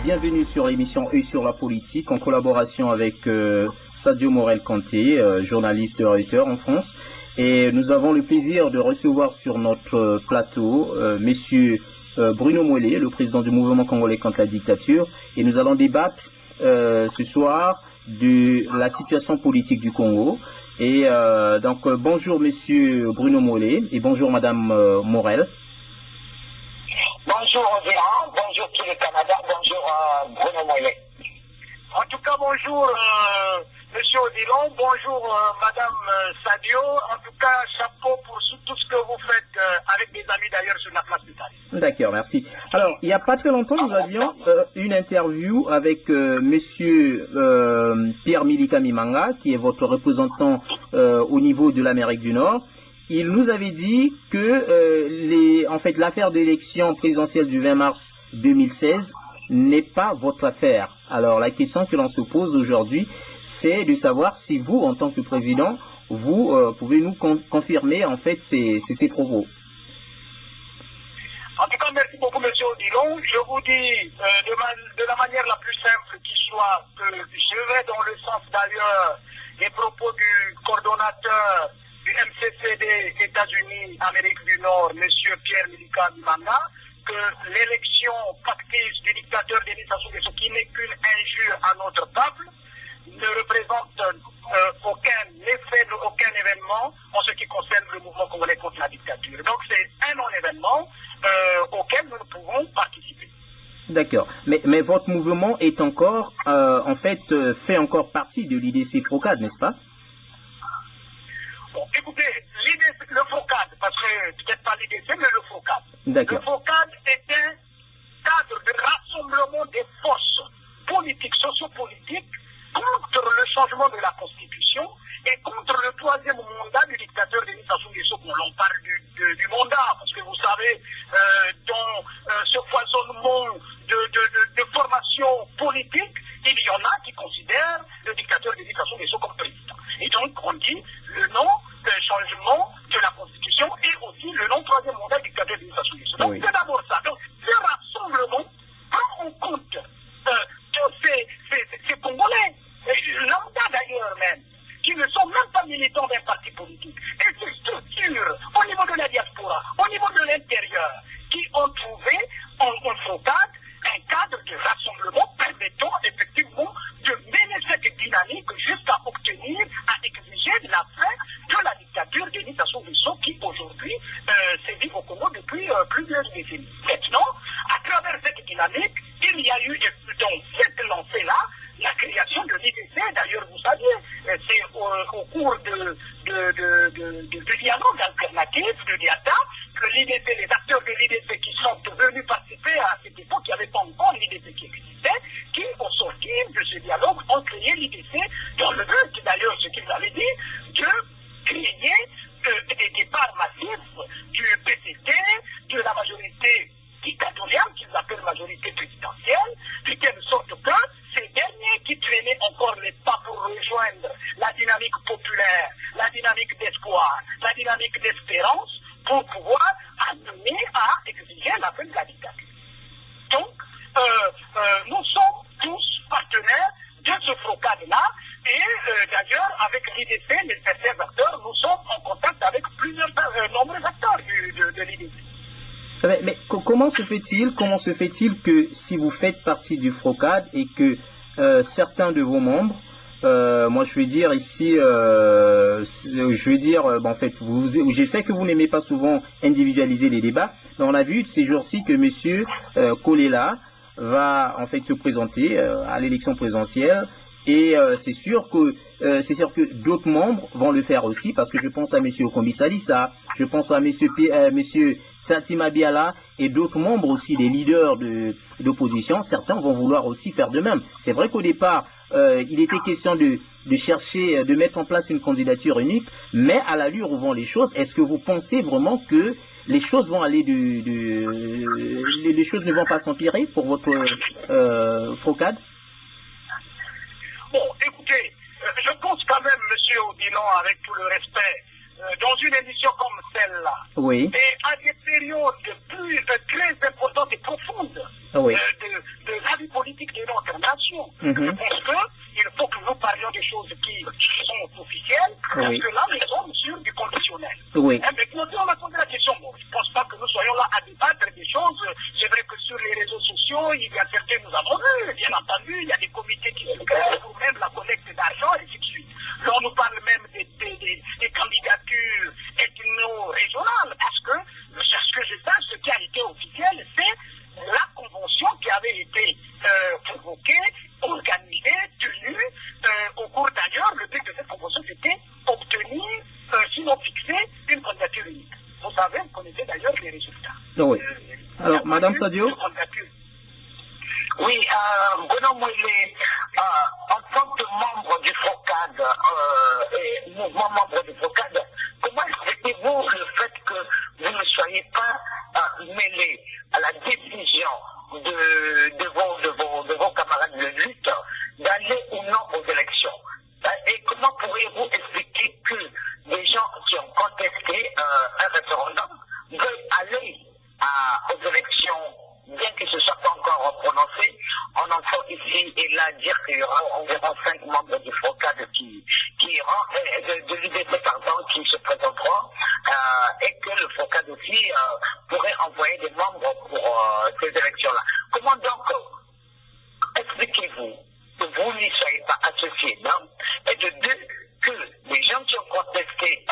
bienvenue sur l'émission Œil sur la politique en collaboration avec Sadio Morel-Kanté, journaliste de Reuters en France. Et nous avons le plaisir de recevoir sur notre plateau Monsieur Bruno Mollet, le président du mouvement congolais contre la dictature. Et nous allons débattre ce soir de la situation politique du Congo. Et donc bonjour Monsieur Bruno Mollet et bonjour Madame Morel. Bonjour Odilon, bonjour tout le Canada, bonjour Bruno Mollet. En tout cas, bonjour Monsieur Odilon, bonjour Madame Sadio. En tout cas, chapeau pour tout ce que vous faites avec des amis d'ailleurs sur la place du Paris. D'accord, merci. Alors, il n'y a pas très longtemps, nous avions une interview avec Monsieur Pierre Milika Mimanga, qui est votre représentant au niveau de l'Amérique du Nord. Il nous avait dit que l'affaire d'élection présidentielle du 20 mars 2016 n'est pas votre affaire. Alors la question que l'on se pose aujourd'hui, c'est de savoir si vous, en tant que président, vous pouvez nous confirmer en fait ces propos. En tout cas, merci beaucoup, Monsieur Odilon. Je vous dis de la manière la plus simple qui soit que je vais dans le sens d'ailleurs des propos du coordonnateur du MCCD États-Unis, Amérique du Nord, M. Pierre Milika Mimanga, que l'élection factice du dictateur Denis Sassou Nguesso, qui n'est qu'une injure à notre peuple, ne représente aucun effet, aucun événement en ce qui concerne le mouvement congolais contre la dictature. Donc c'est un non-événement auquel nous ne pouvons participer. D'accord. Mais votre mouvement est encore, fait encore partie de l'IDC-FROCAD, n'est-ce pas? Bon, écoutez, le FROCAD, parce que peut-être pas l'IDC, mais le FROCAD. D'accord. Le FROCAD est un cadre de rassemblement des forces politiques, sociopolitiques contre le changement de la Constitution et contre le troisième mandat du dictateur Denis Sassou Nguesso. On parle du mandat, parce que vous savez, dans ce foisonnement de formation politique, il y en a qui considèrent le dictateur Denis Sassou Nguesso comme président. Et donc, on dit le non changement de la Constitution et aussi le non troisième mandat du dictateur Denis Sassou Nguesso. Donc, c'est d'abord ça. Donc, ce rassemblement prend en compte tous ces Congolais, lambda d'ailleurs même, qui ne sont même pas militants d'un parti politique, et ces structures au niveau de la diaspora, au niveau de l'intérieur, qui ont trouvé en FROCAD un cadre de rassemblement permettant effectivement de mener cette dynamique jusqu'à obtenir, à exiger la fin de la dictature de Denis Sassou Nguesso qui aujourd'hui sévit au Congo depuis plusieurs décennies. Maintenant, à travers cette dynamique, il y a eu dans cette lancée-là la création de l'IDC. D'ailleurs, vous saviez, c'est au cours de dialogue alternatif, de l'IATA, que l'IDC, les acteurs de l'IDC qui sont venus participer à cette époque, il n'y avait pas encore l'IDC qui existait, qui, au sortir de ce dialogue, ont créé l'IDC dans le but, d'ailleurs, ce qu'ils avaient dit, de créer des départs massifs du PCT, de la majorité dictatoriale, qu'ils appellent majorité présidentielle, de telle sorte que ces derniers qui traînaient encore les pas pour rejoindre la dynamique populaire, la dynamique d'espoir, la dynamique d'espérance, pour pouvoir amener à exiger la fin de la dictature. Donc, nous sommes tous partenaires de ce FROCAD-là, et d'ailleurs, avec l'IDC, les certains acteurs, nous sommes en contact avec nombreux acteurs de l'IDC. Mais comment se fait-il que si vous faites partie du FROCAD et que certains de vos membres, moi je veux dire ici, je sais que vous n'aimez pas souvent individualiser les débats, mais on a vu ces jours-ci que Monsieur Kolela va en fait se présenter à l'élection présidentielle. Et c'est sûr que d'autres membres vont le faire aussi, parce que je pense à Monsieur Okombi Salissa, je pense à Monsieur Tsatima Biala et d'autres membres aussi, des leaders d'opposition. Certains vont vouloir aussi faire de même. C'est vrai qu'au départ, il était question de chercher, de mettre en place une candidature unique, mais à l'allure où vont les choses, est-ce que vous pensez vraiment que les choses vont aller les choses ne vont pas s'empirer pour votre FROCAD? Bon, écoutez, je pense quand même, Monsieur Odilon, avec tout le respect, dans une émission comme celle-là, Oui. et à des périodes très importantes et profondes Oui. de la vie politique de notre nation. Je pense qu'il faut que nous parlions des choses qui sont officielles, parce Oui. que là, nous sommes sur du conditionnel. Oui. Maintenant, on m'a posé la question, bon, je ne pense pas que nous soyons là à débattre des choses. C'est vrai que sur les réseaux sociaux, il y a certains, nous avons vu, bien entendu, il y a des comités qui se créent pour même la collecte d'argent, et ainsi de suite. Là, on nous parle même des candidatures ethno-régionales, parce que, ce que je sache, ce qui a été officiel, c'est la convention qui avait été convoquée, organisée, tenue, au cours d'ailleurs, le but de cette convention, c'était obtenir, sinon fixer, une candidature unique. Vous savez, vous connaissez d'ailleurs les résultats. Oui. Alors, Madame Sadio? Oui, Bruno Moïse, en tant que membre du FOCAD, et mouvement membre du FOCAD, comment expliquez-vous le fait que vous ne soyez pas mêlé à la décision de vos camarades de lutte d'aller ou non aux élections? Et comment pourriez-vous expliquer que les gens qui ont contesté un référendum veulent aller aux élections, bien qu'ils ne se soient pas encore prononcés? On entend ici et là dire qu'il y aura environ 5 membres du FOCAD qui iront, de l'UDC pardon, qui se présenteront, et que le FOCAD aussi pourrait envoyer des membres pour ces élections-là. Comment donc expliquez-vous que vous n'y soyez pas associés, non? Et de deux, que les gens qui ont contesté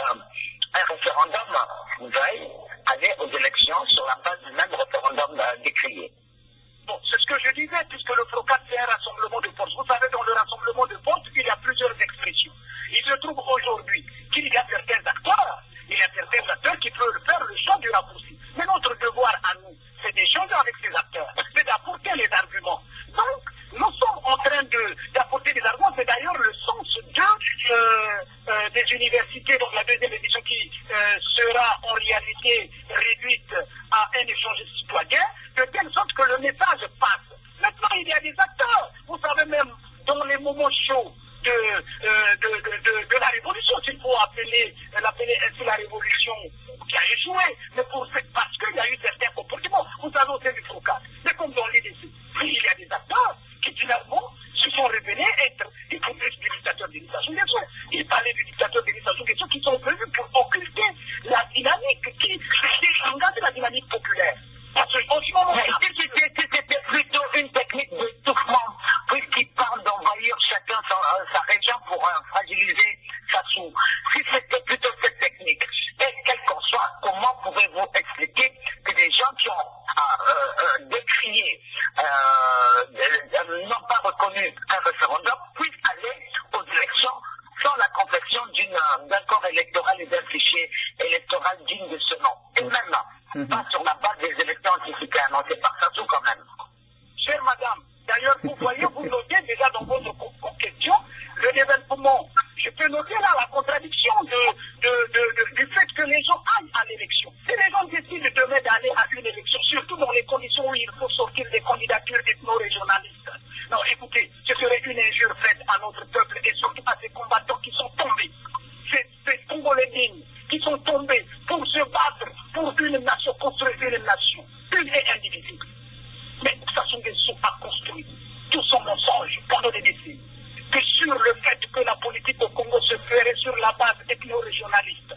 un référendum veuillent aller aux élections sur la base du même référendum décrié. Bon, c'est ce que je disais, puisque le FROCAD, c'est un rassemblement de force. Vous savez, dans le rassemblement de force, il y a plusieurs expressions. Il se trouve aujourd'hui qu'il y a certains acteurs qui peuvent faire le choix du raccourci. Mais notre devoir à nous, c'est d'échanger avec ces acteurs, c'est d'apporter les arguments. Donc, nous sommes en train d'apporter des arguments, c'est d'ailleurs le sens des universités, donc la deuxième édition qui sera en réalité réduite à un échange citoyen, de telle sorte que le message passe. Maintenant, il y a des acteurs, vous savez même, dans les moments chauds de la révolution, s'il faut l'appeler ainsi la révolution qui a échoué, mais parce qu'il y a eu certains comportements, vous savez, au sein du FROCAD. Mais comme dans l'IDC, il y a des acteurs qui finalement se sont révélés être des complices du dictateur Denis Sassou Nguesso. Il parlait du dictateur Denis Sassou Nguesso qui sont venus pour occulter la dynamique, qui engage la dynamique populaire. Parce qu'en ce moment, c'était plutôt une technique d'étouffement, puisqu'il parle d'envahir chacun sa région pour fragiliser Sassou. Si c'était plutôt cette technique, et quel qu'en soit, comment pouvez-vous expliquer que des gens qui ont décrié, n'ont pas reconnu un référendum, puissent aller aux élections sans la confection d'un corps électoral et d'un fichier électoral digne de ce nom? Et même, pas sur la base des élections anticipées annoncées par Sassou quand même. Chère madame, d'ailleurs, vous voyez, vous notez déjà dans votre question le développement. Je peux noter là la contradiction du fait que les gens aillent à l'élection. Si les gens décident demain d'aller à une élection, surtout dans les conditions où il faut sortir des candidatures ethno-régionalistes, non, écoutez, ce serait une injure faite à notre peuple et surtout à ces combattants qui sont tombés. Ces Congolais dignes qui sont tombés pour se battre pour une nation, construire une nation, une et indivisible. Mais Sassou Nguesso a construit tout son mensonge pendant des décennies. Que sur le fait que la politique au Congo se ferait sur la base ethno-régionaliste.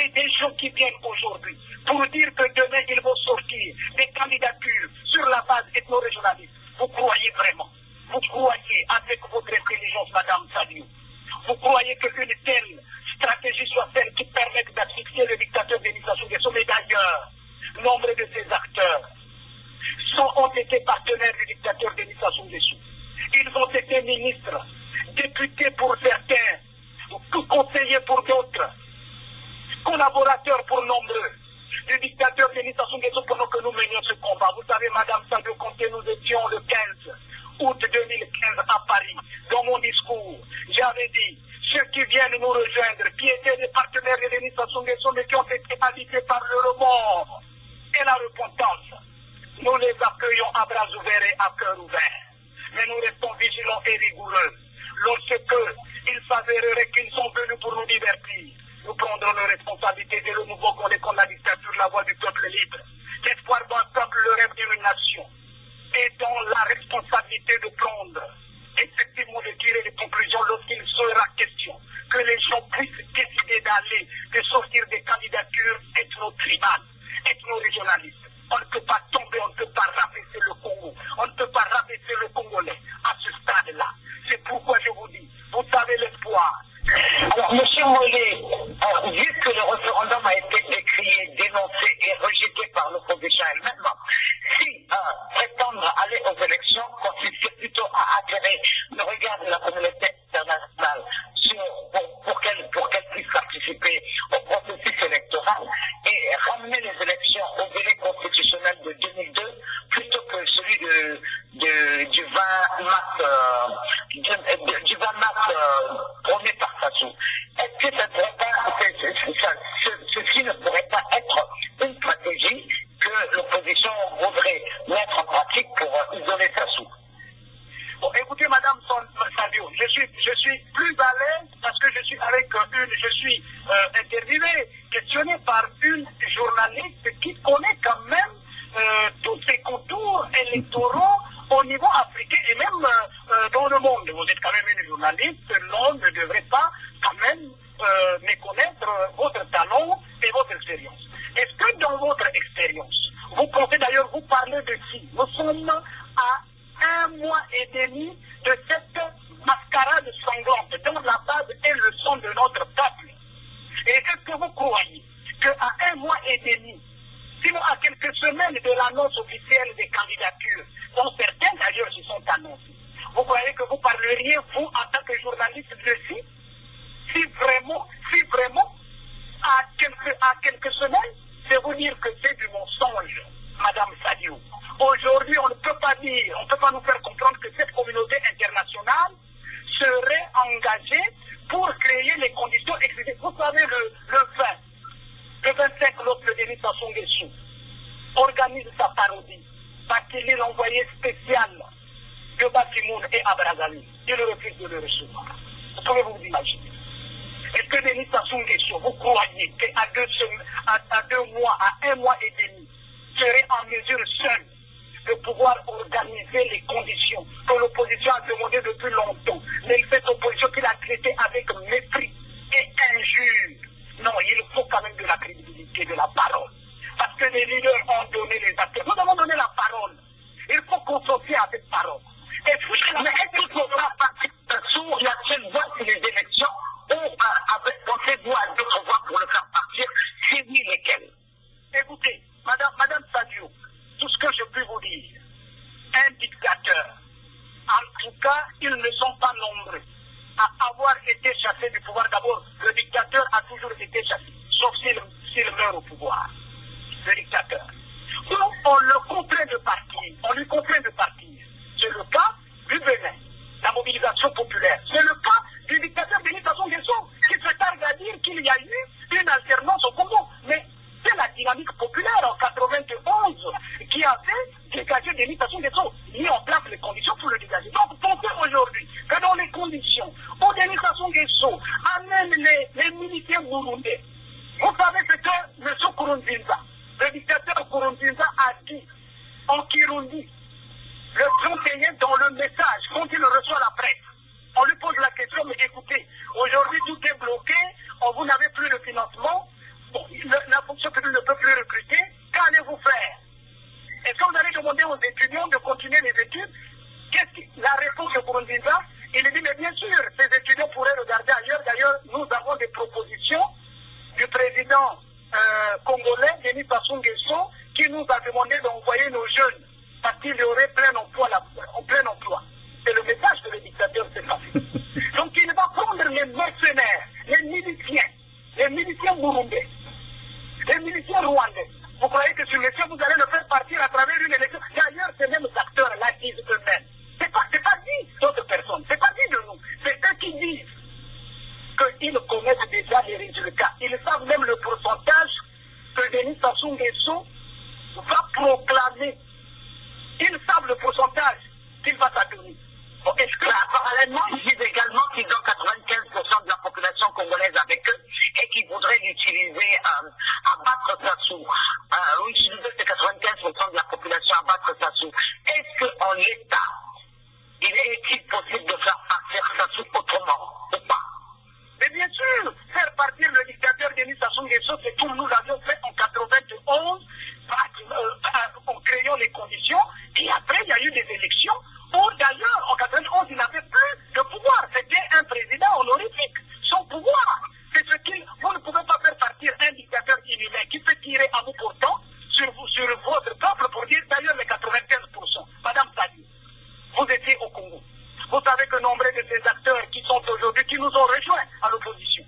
Et des gens qui viennent aujourd'hui pour dire que demain ils vont sortir des candidatures sur la base ethno-régionaliste. Vous croyez vraiment? Vous croyez avec votre intelligence, Madame Sadio? Vous croyez qu'une telle stratégie soit celle qui permette d'asphyxier le dictateur Denis Sassou Nguesso? Mais d'ailleurs, nombre de ces acteurs ont été partenaires du dictateur Denis Sassou Nguesso. Ils ont été ministres, députés pour certains, conseillers pour d'autres, collaborateurs pour nombreux du dictateur Denis Sassou Nguesso pendant que nous menions ce combat. Vous savez, Madame Sadio, quand nous étions le 15 août 2015 à Paris, dans mon discours, j'avais dit, ceux qui viennent nous rejoindre, qui étaient des partenaires de Denis Sassou Nguesso, mais qui ont été habités par le remords et la repentance, nous les accueillons à bras ouverts et à cœur ouvert. Mais nous restons vigilants et rigoureux lorsqu'il s'avérerait qu'ils sont venus pour nous divertir. nous prendrons nos responsabilités de renouveau qu'on la dictature, la voix du peuple libre. L'espoir d'un peuple, le rêve d'une nation. Et dans la responsabilité de prendre, effectivement, de tirer les conclusions lorsqu'il sera question que les gens puissent décider d'aller, de sortir des candidatures ethno-tribales, ethno-régionalistes. On ne peut pas tomber, on ne peut pas rabaisser le Congo, on ne peut pas rabaisser le Congolais à ce stade-là. C'est pourquoi je vous dis, vous avez l'espoir. Alors, M. Mollet, vu que le référendum a été décrié, dénoncé et rejeté par l'opposition elle-même, si prétendre aller aux élections consiste plutôt à attirer le regard de la communauté internationale pour qu'elle puisse participer au processus électoral et ramener les élections au délai constitutionnel de 2002 plutôt que celui du 20 mars, prôné par Sassou. Est-ce que ceci ne pourrait pas être une stratégie que l'opposition voudrait mettre en pratique pour isoler Sassou? Bon, écoutez, Madame Sadio, je suis plus à l'aise parce que je suis interviewé, questionné par une journaliste qui connaît quand même tous ces contours électoraux au niveau africain et même dans le monde. Vous êtes quand même une journaliste, l'on ne devrait pas quand même méconnaître votre talent et votre expérience. Est-ce que dans votre expérience, vous pensez d'ailleurs, vous parlez de qui? Nous sommes à 1 mois et demi de cette mascarade sanglante dont la base est le sang de notre peuple. Et est-ce que vous croyez qu'à 1 mois et demi, sinon à quelques semaines de l'annonce officielle des candidatures, dont certaines d'ailleurs se sont annoncées, vous croyez que vous parleriez, vous, en tant que journaliste, de si vraiment, à quelques semaines, c'est vous dire que c'est du mensonge, Madame Sadio. Aujourd'hui, on ne peut pas dire, on ne peut pas nous faire comprendre que cette communauté internationale serait engagée pour créer les conditions excessives. Vous savez, le 25, lorsque Denis Sassou Nguesso organise sa parodie, parce qu'il est l'envoyé spécial de Batimoun et Abrazali, il refuse de le recevoir. Vous pouvez vous imaginer. Est-ce que Denis Sassou Nguesso, vous croyez qu'à 2 mois, à 1 mois et demi, serait en mesure seul de pouvoir organiser les conditions que l'opposition a demandé depuis longtemps, mais cette opposition qu'il a traitée avec mépris et injure? Non, il faut quand même de la crédibilité, de la parole. Parce que les leaders ont donné les acteurs. Nous avons donné la parole. Il faut consocier à cette parole. Et puis, mais est-ce qu'il faudra partir sur la seule voie sur les élections ou pensez-vous à d'autres voies pour le faire partir? Si oui, lesquelles? Écoutez, Madame Sadio, tout ce que je peux vous dire, un dictateur, en tout cas, ils ne sont pas nombreux à avoir été chassés du pouvoir. D'abord, le dictateur a toujours été chassé, sauf s'il meurt au pouvoir. Le dictateur. Donc, on le contraint de partir. On lui contraint de partir. C'est le cas du Bénin, la mobilisation populaire. C'est le cas du dictateur Denis Sassou Nguesso, qui se targue à dire qu'il y a eu une alternance au Congo. Mais c'est la dynamique populaire en 91 qui a fait dégager Denis Sassou Nguesso, mis en place les conditions pour le dégager. Donc, pensez aujourd'hui que dans les conditions où Denis Sassou Nguesso amène les militaires burundais, vous savez ce que M. Nkurunziza, le dictateur Nkurunziza, a dit en Kirundi, le 31 dans le message, quand il reçoit la presse. On lui pose la question, mais écoutez, aujourd'hui tout est bloqué, vous n'avez plus de financement, bon, la fonction publique ne peut plus recruter, qu'allez-vous faire? Est-ce que vous allez demander aux étudiants de continuer les études? La réponse de Nkurunziza, il dit, mais bien sûr, ces étudiants pourraient regarder ailleurs. D'ailleurs, nous avons des propositions du président congolais, Denis Sassou Nguesso, qui nous a demandé d'envoyer nos jeunes parce qu'il y aurait plein emploi. C'est le message que le dictateur s'est passé. Donc il va prendre les mercenaires, les miliciens burundais, les miliciens rwandais. Vous croyez que ce monsieur, vous allez le faire partir à travers une élection? D'ailleurs, ces mêmes acteurs-là disent eux-mêmes. C'est pas dit d'autres personnes, c'est pas dit de nous. C'est eux qui disent qu'ils connaissent déjà les résultats. Ils savent même le pourcentage que Denis Sassou Nguesso va proclamer. Ils savent le pourcentage qu'il va s'adonner. Bon, est-ce que, parallèlement, ils disent également qu'ils ont 95% de la population congolaise avec eux et qu'ils voudraient l'utiliser à battre Sassou. Utiliser ces 95% de la population à battre Sassou. Est-ce qu'en l'état, il est-il possible de faire partir Sassou autrement ou pas? Mais bien sûr, faire partir le dictateur Denis Sassou Nguesso, c'est comme nous l'avions fait en 91, en créant les conditions, et après il y a eu des élections, où d'ailleurs en 91 il n'avait plus de pouvoir, c'était un président honorifique, son pouvoir. C'est ce qu'il, vous ne pouvez pas faire partir un dictateur inhumain qui peut tirer à bout portant sur votre peuple pour dire d'ailleurs les 95%. Madame Sadi, vous étiez au Congo. Vous savez que nombre de ces acteurs qui sont aujourd'hui, qui nous ont rejoints à l'opposition,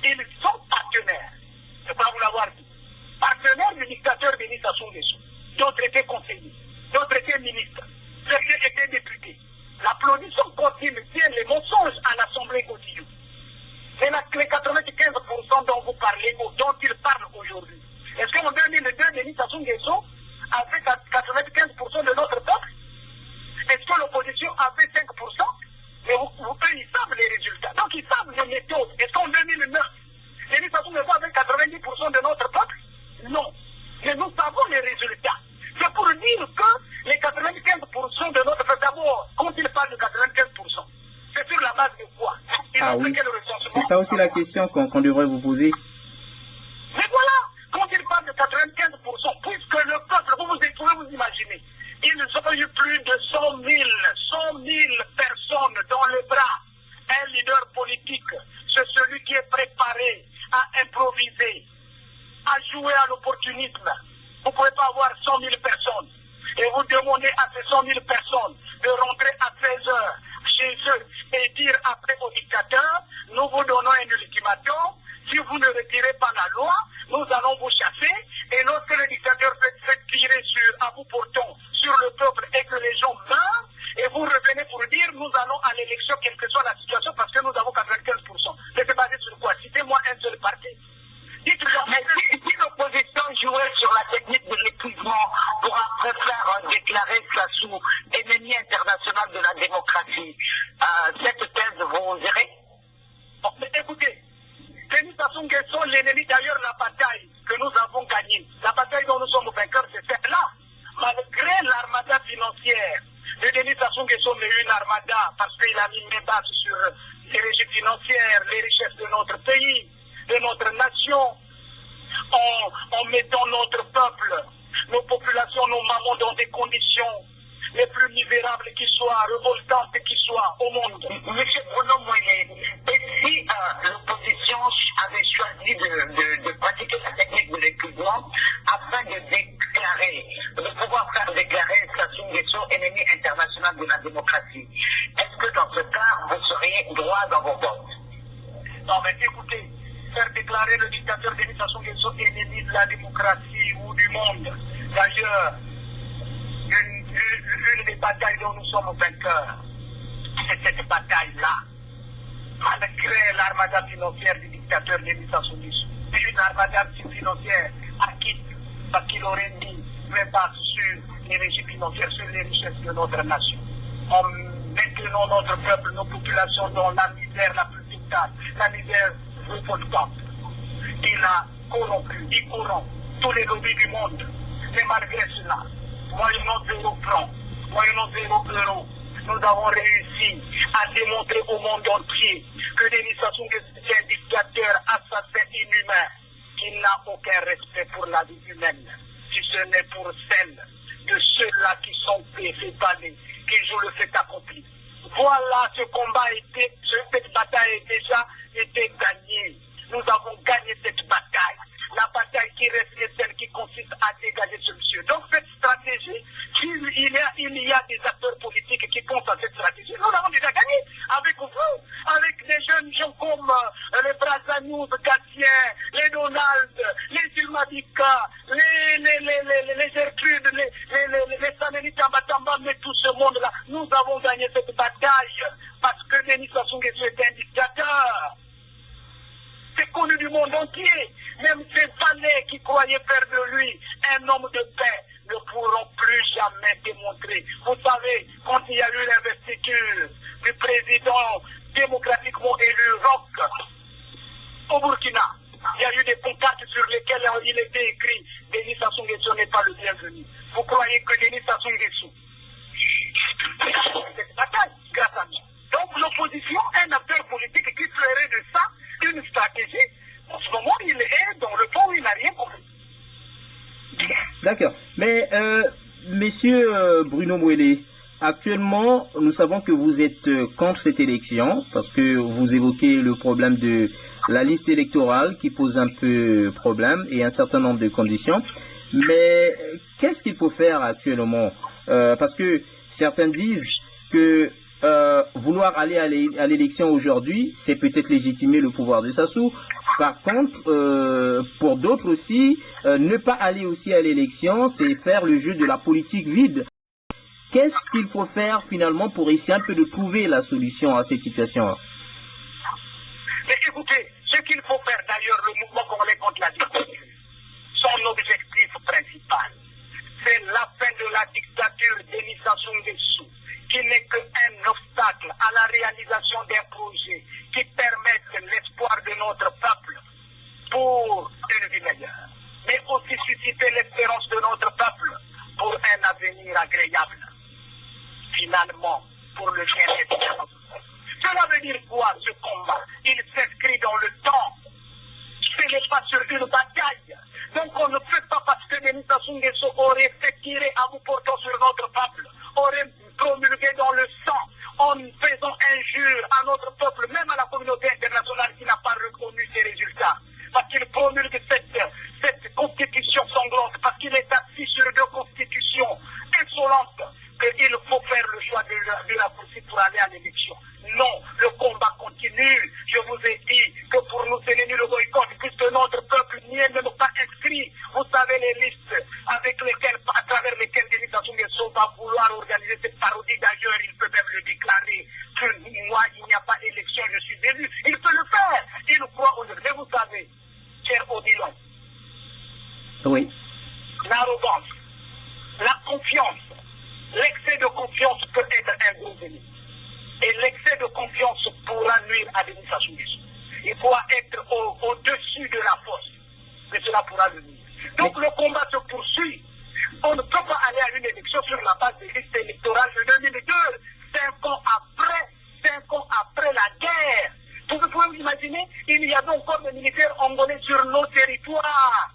ils sont partenaires. Je peux vous l'avoir dit. Partenaires du dictateur Denis Sassou Nguesso. D'autres étaient conseillers, d'autres étaient ministres, certains étaient députés. L'applaudissement continue tient les mensonges à l'Assemblée quotidienne. C'est les 95% dont vous parlez, dont ils parlent aujourd'hui. Est-ce qu'en 2002, Denis Sassou Nguesso avait 95% de notre peuple? Est-ce que l'opposition avait 5%? Mais eux, ils savent les résultats. Donc, ils savent les méthodes. Est-ce qu'en 2009, Denis Sassou Nguesso avait 90% de notre peuple? Non. Mais nous savons les résultats. C'est pour dire que les 95% de notre peuple, d'abord, quand ils parlent de 95%, c'est sur la base de quoi? Oui. C'est ça aussi la question qu'on devrait vous poser. Mais voilà, quand ils parlent de 95%, puisque le peuple, vous pouvez vous imaginer, ils ont eu plus de 100 000 personnes dans le bras. Un leader politique, c'est celui qui est préparé à improviser, à jouer à l'opportunisme. Vous ne pouvez pas avoir 100 000 personnes et vous demandez à ces 100 000 personnes de rentrer à 16 heures chez eux et dire après au dictateur, nous vous donnons un ultimatum, si vous ne retirez pas la loi, nous allons vous chasser, et lorsque le dictateur fait tirer à bout portant sur le peuple et que les gens meurent, et vous revenez pour dire, nous allons à l'élection, quelle que soit la situation, parce que nous avons 95%. Mais c'est basé sur quoi? Citez-moi un seul parti. Dites-moi, mais si l'opposition jouait sur la technique de l'épuisement pour après faire déclarer Sassou ennemi international de la démocratie, cette thèse, vous direz? Bon, mais écoutez, Denis Sassou Nguesso, l'ennemi d'ailleurs, la bataille que nous avons gagnée, la bataille dont nous sommes vainqueurs, c'est celle-là. Malgré l'armada financière de Denis Sassou Nguesso, mais une armada parce qu'il a mis une base sur les régimes financières, les richesses de notre pays, de notre nation, en mettant notre peuple, nos populations, nos mamans dans des conditions les plus misérables qui soient, révoltantes qui soient au monde. Monsieur Bruno Moïse, et si l'opposition avait choisi de pratiquer la technique de l'épuisement afin de déclarer, de pouvoir faire déclarer Sassou Nguesso ennemi international de la démocratie, est-ce que dans ce cas, vous seriez droit dans vos votes? Non, mais écoutez, faire déclarer le dictateur Denis Sassou Nguesso ennemi de la démocratie ou du monde, d'ailleurs, une des batailles dont nous sommes vainqueurs, c'est cette bataille-là. Malgré l'armada financière du dictateur Denis Sassou Nguesso, c'est une armada financière acquise parce qu'il aurait mis une base sur les régimes financiers, sur les richesses de notre nation. En maintenant notre peuple, nos populations dans la misère la plus totale, la misère révoltante. Il a corrompu, il corrompt tous les lobbies du monde. Mais malgré cela, moyennant 0 francs, moyennant 0 euros, nous avons réussi à démontrer au monde entier que Denis Sassou Nguesso est un dictateur assassin inhumain qui n'a aucun respect pour la vie humaine, si ce n'est pour celle de ceux-là qui sont faits, qui jouent le fait accompli. Voilà, ce combat cette bataille a déjà été gagnée. Nous avons gagné cette bataille. La bataille qui reste est celle qui consiste à dégager ce monsieur. Donc cette stratégie, il y a des acteurs politiques qui pensent à cette stratégie. Nous l'avons déjà gagné avec vous, avec des jeunes gens comme les Brazzanouz, Gatien, les Donald, les Silmadika, les Gertrude, les Samelita Batamba, mais tout ce monde-là. Nous avons gagné cette bataille parce que Denis Sassou Nguesso est un dictateur. C'est connu du monde entier. Même ces valets qui croyaient faire de lui un homme de paix ne pourront plus jamais démontrer. Vous savez, quand il y a eu l'investiture du président démocratiquement élu Roch au Burkina, il y a eu des pancartes sur lesquelles il était écrit « Denis Sassou Nguesso n'est pas le bienvenu ». Vous croyez que Denis Sassou Nguesso cette bataille grâce à nous. Donc l'opposition, un acteur politique qui ferait de ça une stratégie. En ce moment, il est dans le fond où il n'a rien compris. D'accord. Mais, monsieur Bruno Mouélé, actuellement, nous savons que vous êtes contre cette élection parce que vous évoquez le problème de la liste électorale qui pose un peu problème et un certain nombre de conditions. Mais qu'est-ce qu'il faut faire actuellement? Parce que certains disent que vouloir aller à l'élection aujourd'hui, c'est peut-être légitimer le pouvoir de Sassou. Par contre, pour d'autres aussi, ne pas aller aussi à l'élection, c'est faire le jeu de la politique vide. Qu'est-ce qu'il faut faire finalement pour essayer un peu de trouver la solution à cette situation-là? Mais écoutez, ce qu'il faut faire d'ailleurs, le mouvement congolais contre la dictature, son objectif principal, c'est la fin de la dictature Denis Sassou Nguesso, qui n'est qu'un obstacle à la réalisation d'un projet qui permette l'espoir de notre peuple pour une vie meilleure, mais aussi susciter l'espérance de notre peuple pour un avenir agréable. Finalement, pour le bien-être. Cela veut dire quoi, ce combat? Il s'inscrit dans le temps. Ce n'est pas sur une bataille. Donc on ne peut pas, parce que Denis Sassou Nguesso aurait fait tirer à bout portant sur notre peuple, aurait promulgué dans le sang, en faisant injure à notre peuple, même à la communauté internationale qui n'a pas reconnu ces résultats. Parce qu'il promulgue cette constitution sanglante, parce qu'il est assis sur deux constitutions insolentes, qu'il faut faire le choix de la poursuite pour aller à l'élection. Non, le combat continue. Je vous ai dit que pour nous, c'est nul le boycott, puisque notre peuple n'y est même pas inscrit. Vous savez les listes avec lesquelles, à travers lesquelles Denis Sassou Nguesso va vouloir organiser cette parodie. D'ailleurs, il peut même le déclarer que moi, il n'y a pas d'élection, je suis élu. Il peut le faire. Il croit aujourd'hui. Mais vous savez, cher Odilon, oui, l'arrogance, la confiance, l'excès de confiance peut être un gros ennemi. Et l'excès de confiance pourra nuire à Denis Sassou Nguesso. Il faut être au-dessus de la force. Mais cela pourra le nuire. Donc le combat se poursuit. On ne peut pas aller à une élection sur la base des listes électorales de 2002, 5 ans après la guerre. Vous pouvez vous imaginer, il y a donc encore des militaires angolais sur nos territoires.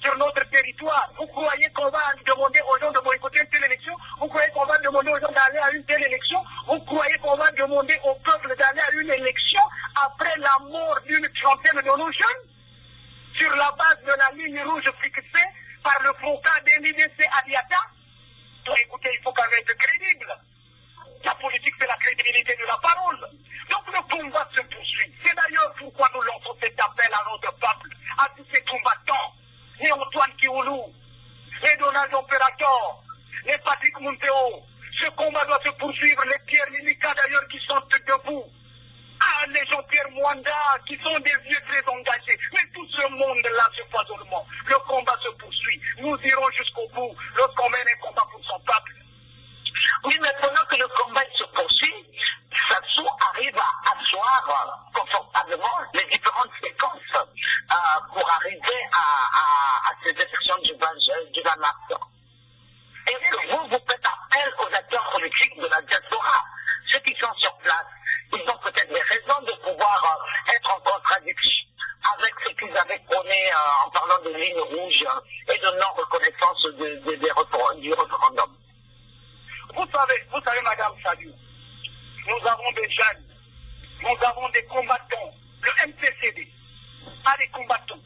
Sur notre territoire. Vous croyez qu'on va demander aux gens de boycotter une telle élection? Vous croyez qu'on va demander aux gens d'aller à une telle élection? Vous croyez qu'on va demander au peuple d'aller à une élection après la mort d'une trentaine de nos jeunes? Sur la base de la ligne rouge fixée par le FOCA d'NIDC Adiata? Donc écoutez, il faut quand même être crédible. La politique, c'est la crédibilité de la parole. Donc le combat se poursuit. C'est d'ailleurs pourquoi nous lançons cet appel à notre peuple, à tous ces combattants. Les Antoine Kioulou, les Donald Operator, les Patrick Munteo. Ce combat doit se poursuivre. Les Pierre Mimika d'ailleurs qui sont debout. Ah, les Jean-Pierre Mwanda qui sont des vieux très engagés. Mais tout ce monde-là, ce foisonnement, le combat se poursuit. Nous irons jusqu'au bout lorsqu'on mène un combat pour son peuple. Oui, mais pendant que le combat se poursuit, Sassou arrive à asseoir confortablement les différentes séquences pour arriver à ces élections du 20 mars. Est-ce que vous faites appel aux acteurs politiques de la diaspora, ceux qui sont sur place? Ils ont peut-être des raisons de pouvoir être en contradiction avec ce qu'ils avaient prôné en parlant de ligne rouge et de non-reconnaissance du référendum. Vous savez, Madame Sadiou, nous avons des jeunes, nous avons des combattants, le MCCD a des combattants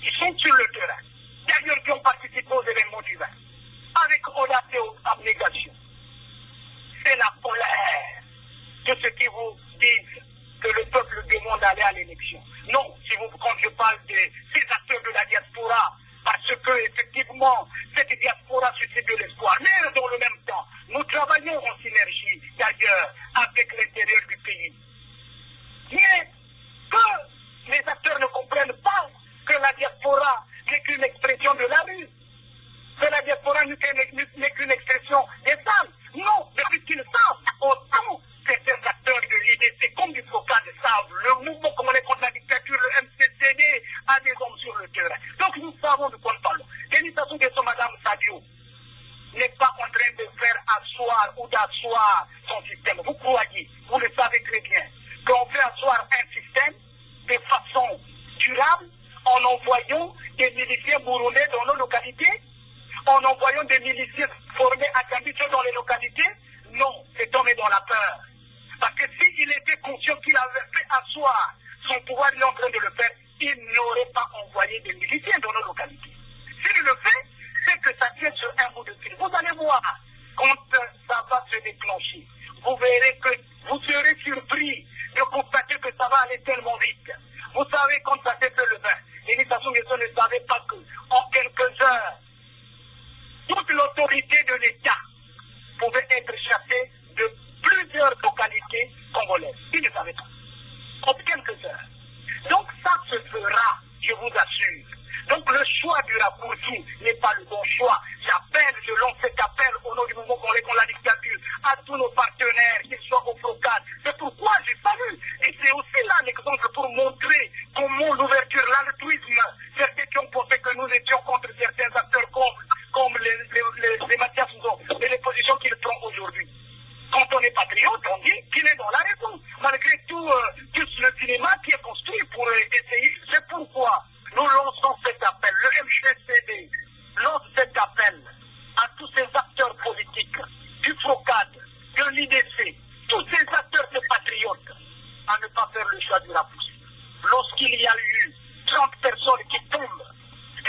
qui sont sur le terrain, d'ailleurs qui ont participé aux événements du 20, avec audace et abnégation. C'est la colère de ceux qui vous disent que le peuple demande d'aller à l'élection. Non, quand je parle de ces acteurs de la diaspora, parce que effectivement, cette diaspora suscite de l'espoir. Mais dans le même temps, nous travaillons en synergie, d'ailleurs, avec l'intérieur du pays. Mais que les acteurs ne comprennent pas que la diaspora n'est qu'une expression de la rue. que la diaspora n'est qu'une expression des femmes. Non, depuis qu'ils savent, autant certains acteurs de l'IDC comme du FOCAD savent, le mouvement congolais contre la dictature, le MCCD, a des hommes sur le terrain. Donc nous savons de quoi nous parlons. Denis Sassou Nguesso, Madame Sadio, n'est pas en train de faire asseoir ou d'asseoir son système. Vous croyez, vous le savez très bien, qu'on fait asseoir un système de façon durable en envoyant des miliciens burundais dans nos localités, en envoyant des miliciens formés à Kambicho dans les localités. Non, cet homme est dans la peur. Parce que s'il était conscient qu'il avait fait asseoir son pouvoir, il est en train de le faire, il n'aurait pas envoyé des miliciens dans nos localités. S'il le fait, c'est que ça tient sur un bout de fil. Vous allez voir, quand ça va se déclencher, vous verrez que vous serez surpris de constater que ça va aller tellement vite. Vous savez, quand ça s'est fait le 20, Denis Sassou Nguesso ne savait pas qu'en quelques heures, toute l'autorité de l'État pouvait être chassée de plusieurs localités congolaises. Il ne savait pas. En quelques heures. Donc ça se fera, je vous assure. Donc le choix du raccourci n'est pas le bon choix. Je lance cet appel au nom du mouvement congolais contre la dictature à tous nos partenaires, qu'ils soient au FOCAD. C'est pourquoi je salue. Et c'est aussi là l'exemple pour montrer comment l'ouverture, l'altruisme, certains qui ont pensé que nous étions contre certains acteurs comme les Mathias Nzon et les positions qu'il prend aujourd'hui. Quand on est patriote, on dit qu'il est dans la raison. Malgré tout le cinéma qui est construit pour essayer. C'est pourquoi nous lançons cet appel. Le MCCD lance cet appel à tous ces acteurs politiques, du FOCAD, de l'IDC, tous ces acteurs de patriotes, à ne pas faire le choix du raccourci. Lorsqu'il y a eu 30 personnes qui tombent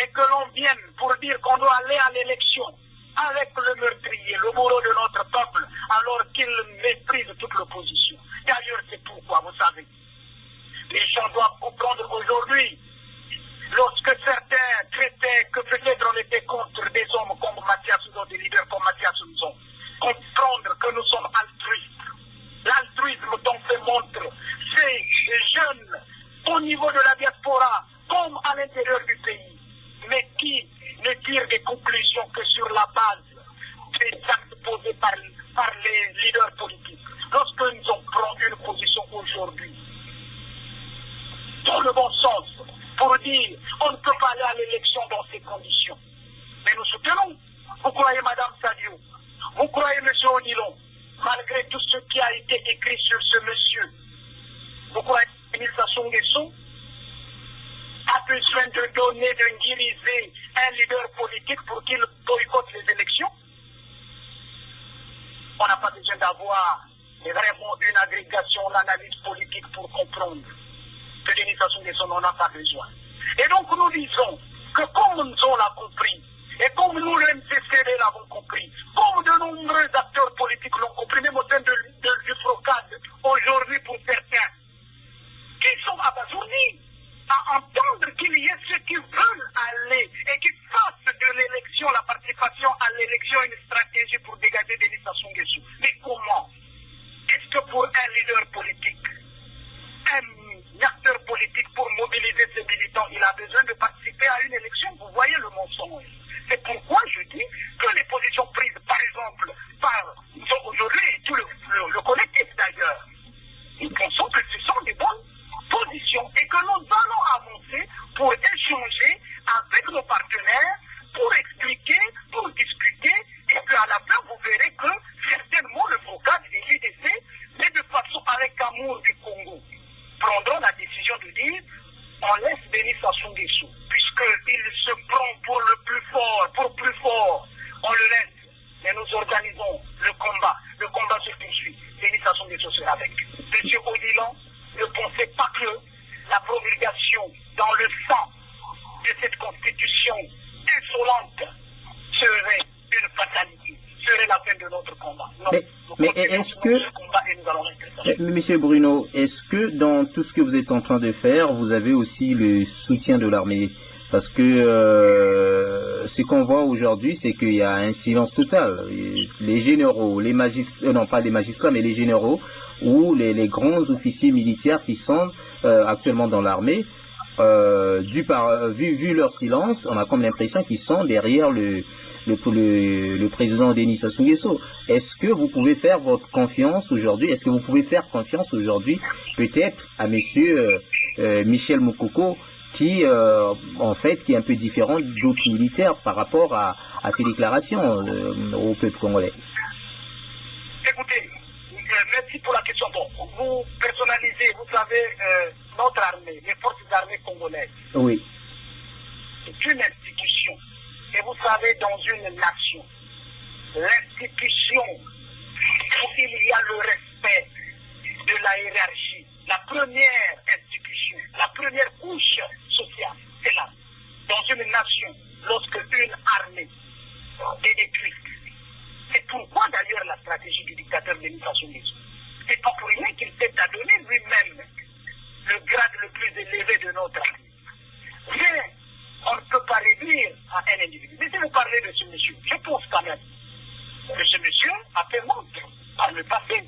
et que l'on vienne pour dire qu'on doit aller à l'élection avec le meurtrier, le bourreau de notre peuple, alors qu'il méprise toute l'opposition. D'ailleurs, c'est pourquoi, vous savez, les gens doivent comprendre aujourd'hui, lorsque certains traitaient que peut-être on était contre des hommes comme Mathias Nzon, des leaders comme Mathias Nzon, comprendre que nous sommes altruistes. L'altruisme dont se montre ces jeunes au niveau de la diaspora comme à l'intérieur du pays, mais qui ne tirent des conclusions que sur la base des actes posés par les leaders politiques. Lorsque nous en prenons une position aujourd'hui, dans le bon sens, pour dire on ne peut pas aller à l'élection dans ces conditions. Mais nous soutenons. Vous croyez, Madame Sadio, vous croyez, Monsieur Odilon, malgré tout ce qui a été écrit sur ce monsieur, vous croyez que Denis Sassou Nguesso a besoin de donner, de diriger un leader politique pour qu'il boycotte les élections? On n'a pas besoin d'avoir vraiment une agrégation, une analyse politique pour comprendre que Denis Sassou Nguesso n'en a pas besoin. Et donc nous disons que comme nous on l'a compris, et comme nous le MCCD l'avons compris, comme de nombreux acteurs politiques l'ont compris, même au sein du FOCAD, aujourd'hui pour certains, qui sont abasourdis à entendre qu'il y ait ceux qui veulent aller et qui fassent de l'élection, la participation à l'élection, une stratégie pour dégager Denis Sassou Nguesso. Mais comment? Est-ce que pour un leader politique, un acteur politique pour mobiliser ses militants, il a besoin de participer à une élection? Vous voyez le mensonge. C'est pourquoi je dis que les positions prises, par exemple, par aujourd'hui, tout le collectif d'ailleurs, nous pensons que ce sont des bonnes positions et que nous allons avancer pour échanger avec nos partenaires, pour expliquer, pour discuter, et qu'à la fin, vous verrez que certainement le FOCAD et l'IDC, mais de façon avec amour du Congo, prendront la décision de dire on laisse Denis Sassou Nguesso, puisqu'il se prend pour le plus fort, on le laisse, mais nous organisons le combat se poursuit, Denis Sassou Nguesso sera avec. Monsieur Odilon, ne pensez pas que la promulgation dans le sang de cette constitution insolente serait une fatalité, serait la fin de notre combat. Non, mais est-ce que, Monsieur Bruno, est-ce que dans tout ce que vous êtes en train de faire, vous avez aussi le soutien de l'armée? Parce que ce qu'on voit aujourd'hui, c'est qu'il y a un silence total. Les généraux, les magistrats, non pas les magistrats, mais les généraux ou les grands officiers militaires qui sont actuellement dans l'armée vu leur silence, on a comme l'impression qu'ils sont derrière le président Denis Sassou Nguesso. Est-ce que vous pouvez faire votre confiance aujourd'hui? Est-ce que vous pouvez faire confiance aujourd'hui, peut-être, à monsieur Michel Moukoko, qui en fait qui est un peu différent d'autres militaires par rapport à ces déclarations au peuple congolais? Écoutez, merci pour la question. Bon, vous personnalisez, vous savez, notre armée, les forces armées congolaises. Oui. C'est une institution. Et vous savez, dans une nation, l'institution où il y a le respect de la hiérarchie, la première institution, la première couche sociale, c'est là. Dans une nation, lorsque une armée est détruite, c'est pourquoi d'ailleurs la stratégie du dictateur Denis Sassou Nguesso. C'est pas pour rien qu'il s'est adonné lui-même le grade le plus élevé de notre armée. Mais on ne peut pas réduire à un individu. Laissez-nous parler de ce monsieur. Je pense quand même que ce monsieur a fait montre par le passé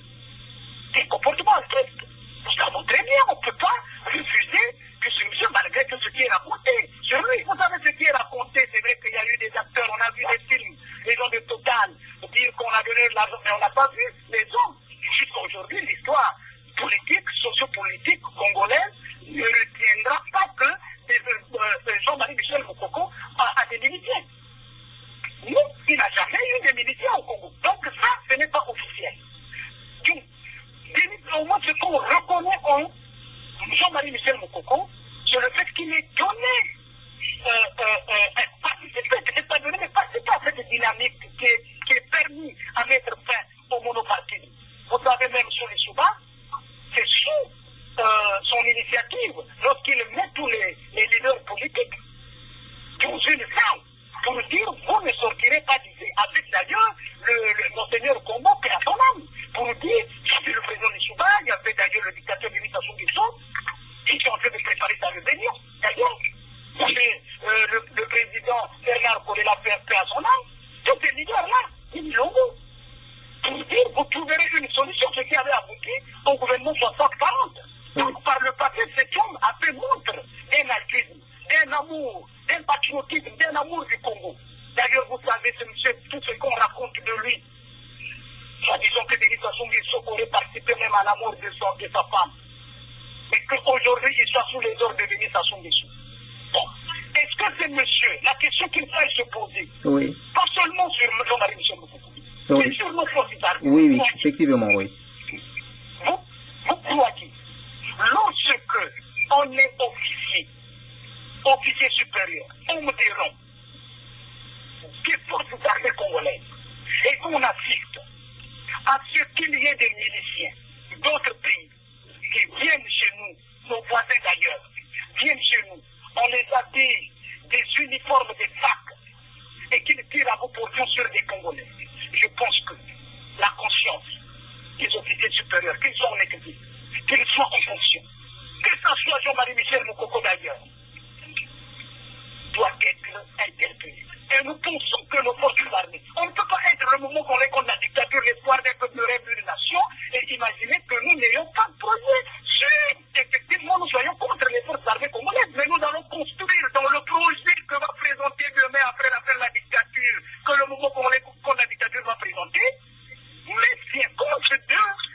des comportements altruistes. Nous savons très bien, on ne peut pas refuser que ce monsieur, malgré tout ce qui est raconté sur lui, vous savez ce qui est raconté, c'est vrai qu'il y a eu des acteurs, on a vu des films, les gens de Total, dire qu'on a donné de l'argent, mais on n'a pas vu les hommes. Jusqu'à aujourd'hui, l'histoire politique, sociopolitique congolaise ne retiendra pas que Jean-Marie Michel Moukoko a des militaires. Nous, il n'a jamais eu de militaires au Congo. Donc ça, ce n'est pas officiel. Donc, au moins ce qu'on reconnaît en Jean-Marie Michel Moukoko, c'est le fait qu'il est donné, participer à cette dynamique qui est permis à mettre fin au monopartisme. Vous savez, même sur les Souba, c'est sous son initiative, lorsqu'il met tous les leaders politiques dans une salle pour dire vous ne sortirez pas d'ici. Avec d'ailleurs le monseigneur Combo, qui a son âme, pour dire il y avait le président de Souba, il y avait d'ailleurs le dictateur Denis Sassou Nguesso, qui est en train de préparer sa rébellion. D'ailleurs, il y avait le président Bernard Kolela PFP à son âme, tous ces leaders-là, ils l'ont vu. Pour dire, vous trouverez une solution, ce qui avait abouti au gouvernement 60-40. Donc, par le passé, cet homme a fait montre d'un altruisme, d'un amour, d'un patriotisme, d'un amour du Congo. D'ailleurs, vous savez, ce monsieur, tout ce qu'on raconte de lui, disons que Denis Sassou Nguesso aurait participé même à l'amour de sa femme. Mais qu'aujourd'hui, il soit sous les ordres de Denis Sassou Nguesso. Bon. Est-ce que ce monsieur, la question qu'il faut se poser, oui, pas seulement sur Jean-Marie Michel Moukoko, oui, mais sur nos forces armées. Oui, effectivement, oui. Vous croyez, lorsque on est officier supérieur, homme de rang, des forces armées congolaises, et qu'on assiste à ce qu'il y ait des miliciens d'autres pays qui viennent chez nous, nos voisins d'ailleurs, viennent chez nous, on les habille des uniformes des facs et qu'ils tirent à proportion sur des Congolais. Je pense que la conscience des officiers supérieurs, qu'ils soient en exil, qu'ils soient en fonction, que ce soit Jean-Marie Michel Moukoko d'ailleurs, doit être interpellé. Et nous pensons que nos forces armées, on ne peut pas être le moment qu'on est contre la dictature, l'espoir d'un peuple rêve d'une nation, et imaginer que nous n'ayons pas de projet. Si effectivement nous soyons contre les forces armées congolaises, mais nous allons construire dans le projet que va présenter demain après la fin de la dictature, que le moment qu'on est contre la dictature va présenter, mais c'est contre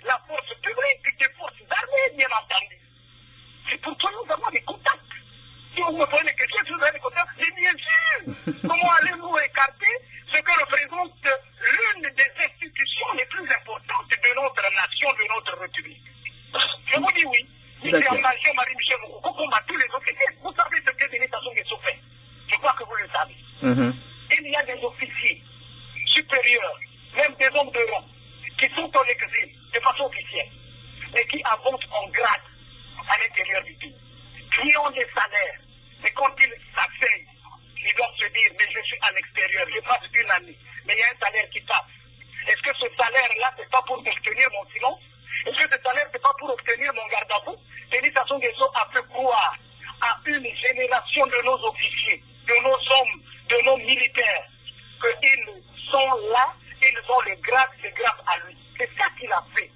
la force publique des forces armées, bien entendu. C'est pour ça que nous avons des contacts. Si vous me posez des questions, si vous avez des contacts, mais bien sûr, comment allez-vous écarter ce que représente l'une des institutions les plus importantes de notre nation, de notre République? Je vous dis oui. C'est en nation Marie-Michel Moukoko combat tous les officiers. Vous savez ce que Denis Sassou Nguesso fait. Je crois que vous le savez. Il y a des officiers supérieurs, même des hommes de rang, qui sont en exil de façon officielle, mais qui avancent en grade à l'intérieur du pays, qui ont des salaires, mais quand ils s'asseyent, ils doivent se dire, mais je suis à l'extérieur, je passe une année, mais il y a un salaire qui passe. Est-ce que ce salaire-là, c'est pas pour obtenir mon silence? Est-ce que ce salaire, c'est pas pour obtenir mon garde-à-vous? Denis Sassou Nguesso a fait croire à une génération de nos officiers, de nos hommes, de nos militaires, qu'ils sont là, ils ont le grade à lui. C'est ça qu'il a fait.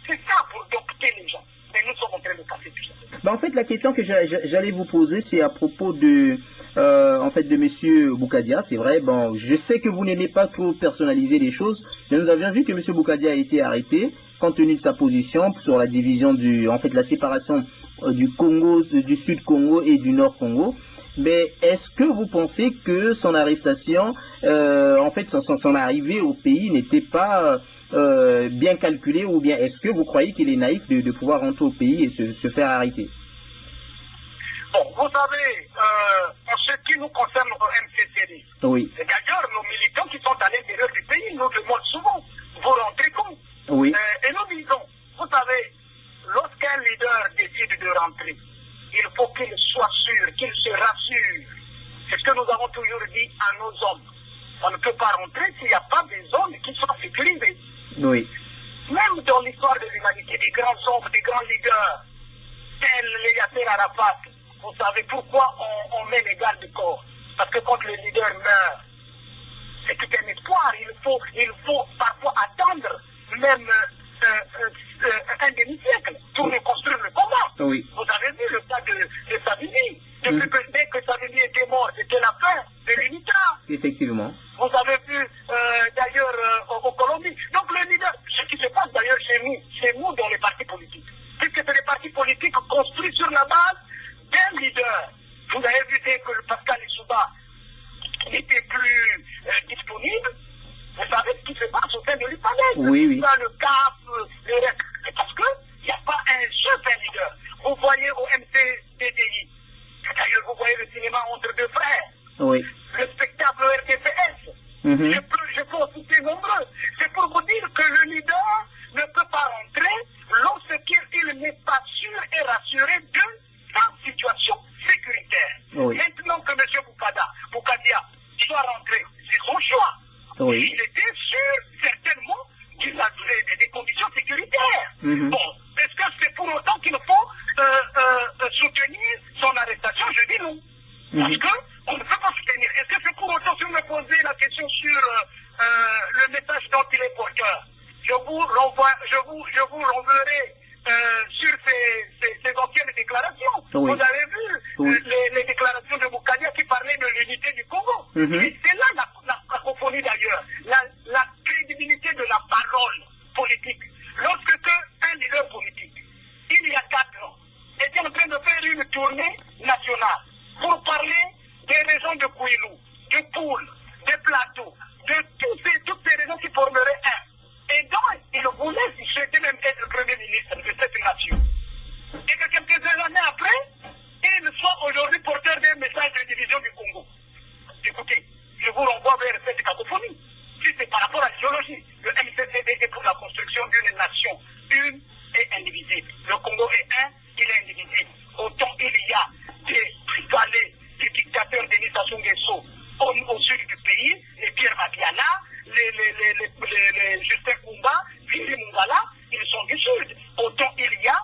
C'est ça pour dompter les gens. mais nous sommes en train de casser tout ça. Ben, en fait, la question que j'allais vous poser, c'est à propos de, en fait, de Monsieur Boukadia. C'est vrai, bon, je sais que vous n'aimez pas trop personnaliser les choses, mais nous avions vu que Monsieur Boukadia a été arrêté compte tenu de sa position sur la division en fait, la séparation du Congo, du Sud Congo et du Nord Congo. Mais est-ce que vous pensez que son arrestation, en fait, son arrivée au pays n'était pas bien calculée, ou bien est-ce que vous croyez qu'il est naïf de pouvoir rentrer au pays et se faire arrêter? Bon, vous savez, en ce qui nous concerne au MCCD, oui. C'est d'ailleurs nos militants qui sont à l'intérieur du pays nous demandent souvent, vous rentrez quand? Oui. Et nous disons, vous savez, lorsqu'un leader décide de rentrer, il faut qu'il soit sûr, qu'il se rassure. C'est ce que nous avons toujours dit à nos hommes. On ne peut pas rentrer s'il n'y a pas des zones qui sont sécurisées. Oui. Même dans l'histoire de l'humanité, des grands hommes, des grands leaders, tels les Yasser Arafat, vous savez pourquoi on met les gardes du corps? Parce que quand le leader meurt, c'est tout un espoir. Il faut parfois attendre même un demi-siècle pour reconstruire le combat. Oui. Vous avez vu le cas de Savigny. Depuis que dès que Savigny était mort, c'était la fin de l'unité. Effectivement. Vous avez vu d'ailleurs au Colombie. Donc le leader, ce qui se passe d'ailleurs chez nous dans les partis politiques, puisque c'est les partis politiques construits sur la base d'un leader. Vous avez vu dès que le Pascal Issouba n'était plus disponible, vous savez ce qui se passe au sein de l'UPADES. Oui, oui. Le CAP, le REC. C'est parce qu'il n'y a pas un seul leader. Vous voyez au MCDDI, d'ailleurs vous voyez le cinéma entre deux frères. Oui. Le spectacle RTPS. Je peux en citer nombreux. C'est pour vous dire que le leader ne peut pas rentrer lorsqu'il n'est pas sûr et rassuré de sa situation sécuritaire. Oui. Maintenant que M. Boukadia doit rentrer, c'est son choix. Oui. Il était sûr, certainement, qu'il avait des conditions sécuritaires. Bon, est-ce que c'est pour autant qu'il faut soutenir son arrestation? Je dis non. Parce qu'on ne peut pas soutenir. Est-ce que c'est pour autant, si vous me posez la question sur le message dont il est porteur, je vous renverrai sur ces anciennes déclarations. Oui. Vous avez vu les déclarations de Boukadia qui parlaient de l'unité du Congo. Et c'est là la cacophonie d'ailleurs, la crédibilité de la parole politique. Lorsque un leader politique, il y a 4 ans, était en train de faire une tournée nationale pour parler des régions de Kouilou, de Poul, des plateaux, de toutes ces régions qui formeraient un. Et donc, il voulait, il souhaitait même être Premier ministre de cette nation. Et que quelques années après, il soit aujourd'hui porteur d'un message de division du Congo. Écoutez, je vous renvoie vers cette cacophonie. Si c'est par rapport à l'idéologie, le MCCD est pour la construction d'une nation une et indivisible. Le Congo est un, il est indivisible. Autant il y a des valets du dictateur Denis Sassou Nguesso au sud du pays, les Pierre Madiana, les Justin Koumba, Vili Mungala, ils sont du sud. Autant il y a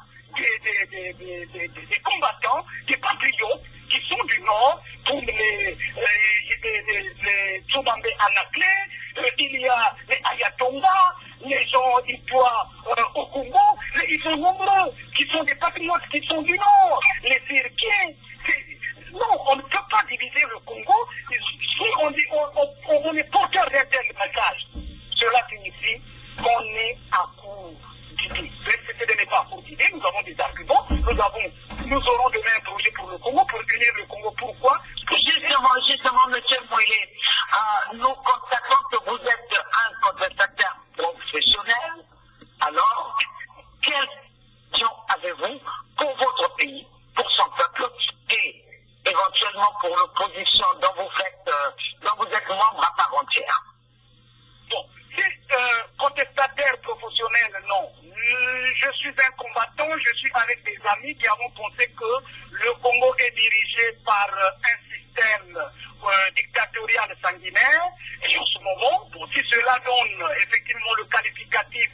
des combattants, des patriotes qui sont du nord, comme les Tsubambe Anakle, il y a les Ayatonga, les gens Itois au Congo, ils sont nombreux, qui sont des patriotes qui sont du nord, les Sirkiens. Non, on ne peut pas diviser le Congo si on est porteur d'un tel message. Cela signifie qu'on est à court d'idées. Le CCD n'est pas à court d'idées, nous avons des arguments, nous aurons demain un projet pour le Congo, pour unir le Congo. Pourquoi? Justement, M. Moïse, nous constatons que vous êtes un contestataire professionnel. Alors, quelle vision avez-vous pour votre pays, pour son peuple et éventuellement pour l'opposition dont vous êtes membre à part entière? Bon, si contestataire professionnel, non. Je suis un combattant, je suis avec des amis qui avons pensé que le Congo est dirigé par un système dictatorial sanguinaire. Et en ce moment, bon, si cela donne effectivement le qualificatif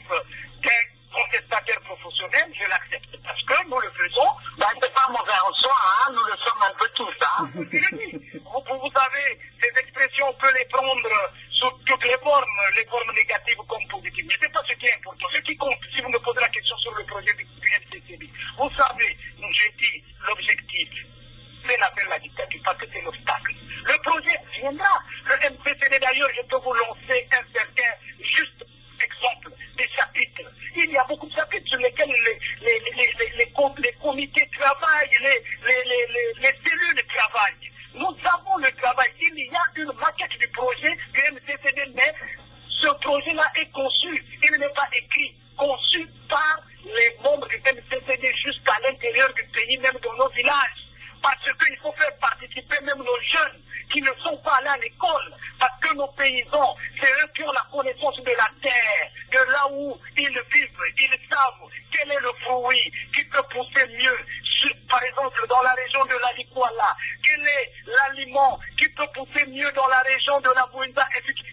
d'un contestataire professionnel, je l'accepte. Parce que nous le faisons. C'est pas mauvais en soi, hein? Nous le sommes un peu tous. Hein? Vous savez, ces expressions, on peut les prendre sous toutes les formes négatives comme positives. Mais ce n'est pas ce qui est important. Ce qui compte, si vous me posez la question sur le projet du MCCD, vous savez, je dis l'objectif, c'est la fin de la dictature, parce que c'est l'obstacle. Le projet viendra. Le MCCD, d'ailleurs, je peux vous lancer un certain juste exemple des chapitres. Il y a beaucoup de chapitres sur lesquels les comités travaillent, les cellules travaillent. Nous avons le travail. Il y a une maquette du projet du MCCD, mais ce projet-là est conçu. Il n'est pas écrit, conçu par les membres du MCCD jusqu'à l'intérieur du pays, même dans nos villages. Parce qu'il faut faire participer même nos jeunes qui ne sont pas allés à l'école. Parce que nos paysans, c'est eux qui ont la connaissance de la terre, de là où ils vivent. Ils savent quel est le fruit qui peut pousser mieux. Par exemple, dans la région de la Likwala, quel est l'aliment qui peut pousser mieux dans la région de la Bouinda.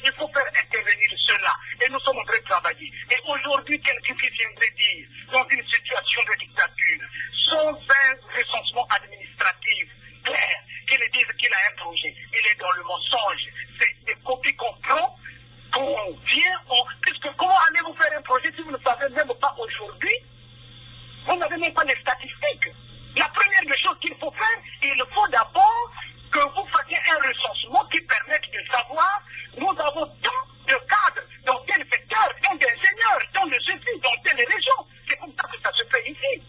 Il faut faire intervenir cela. Et nous sommes en train de travailler. Et aujourd'hui, quelqu'un qui viendrait dire, dans une situation de dictature, sans un recensement administratif clair, qu'il dise qu'il a un projet, il est dans le mensonge. C'est des copies qu'on prend, qu'on vient, puisque comment allez-vous faire un projet si vous ne savez même pas aujourd'hui? Vous n'avez même pas les statistiques. La première des choses qu'il faut faire, il faut d'abord que vous fassiez un recensement qui permette de savoir, nous avons tant de cadres dans tel secteur, tant d'ingénieurs, tant de ceci, dans telle région. C'est comme ça que ça se fait ici.